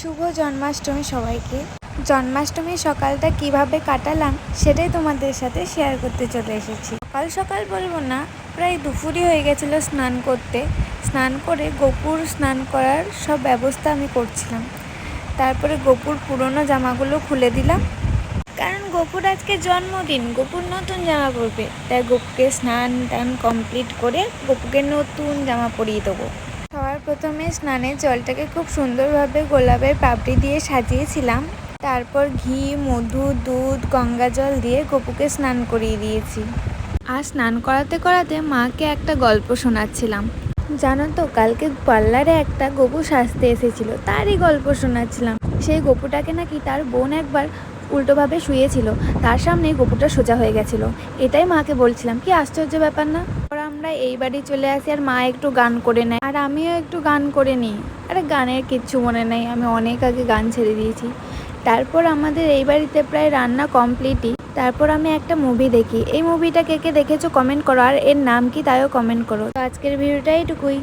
শুভ জন্মাষ্টমী সবাইকে। জন্মাষ্টমীর সকালটা কিভাবে কাটালাম সেটাই তোমাদের সাথে শেয়ার করতে চলে এসেছি। সকাল সকাল বলবো না, প্রায় দুপুরই হয়ে গেছিলো স্নান করতে। স্নান করে গোপুর স্নান করার সব ব্যবস্থা আমি করছিলাম। তারপরে গোপুর পুরনো জামাগুলো খুলে দিলাম, কারণ গোপুর আজকে জন্মদিন, গোপুর নতুন জামা পরবে। তাই গোপুকে স্নান টান কমপ্লিট করে গোপুকে নতুন জামা পরিয়ে দেবো। সবার প্রথমে স্নানের জলটাকে খুব সুন্দরভাবে গোলাপের পাপড়ি দিয়ে সাজিয়েছিলাম। তারপর ঘি, মধু, দুধ, গঙ্গা জল দিয়ে গোপুকে স্নান করিয়ে দিয়েছি। আর স্নান করাতে করাতে মাকে একটা গল্প শোনাচ্ছিলাম। জানো তো, কালকে পার্লারে একটা গোপু সাজতে এসেছিল, তারই গল্প শোনাচ্ছিলাম। সেই গোপুটাকে নাকি তার বোন একবার উল্টোভাবে শুয়েছিল, তার সামনে গোপুটা সোজা হয়ে গেছিল। এটাই মাকে বলছিলাম, কি আশ্চর্য ব্যাপার না। আমরা এই বাড়ি চলে আসি আর মা একটু গান করে নেয়, আর আমিও একটু গান করে নিই। আরে গানের কিচ্ছু মনে নেই, আমি অনেক আগে গান ছেড়ে দিয়েছি। তারপর আমাদের এই বাড়িতে প্রায় রান্না কমপ্লিটই। তারপর আমি একটা মুভি দেখি। এই মুভিটা কে কে দেখেছো কমেন্ট করো, আর এর নাম কি তাইও কমেন্ট করো। তো আজকের ভিডিওটা এইটুকুই।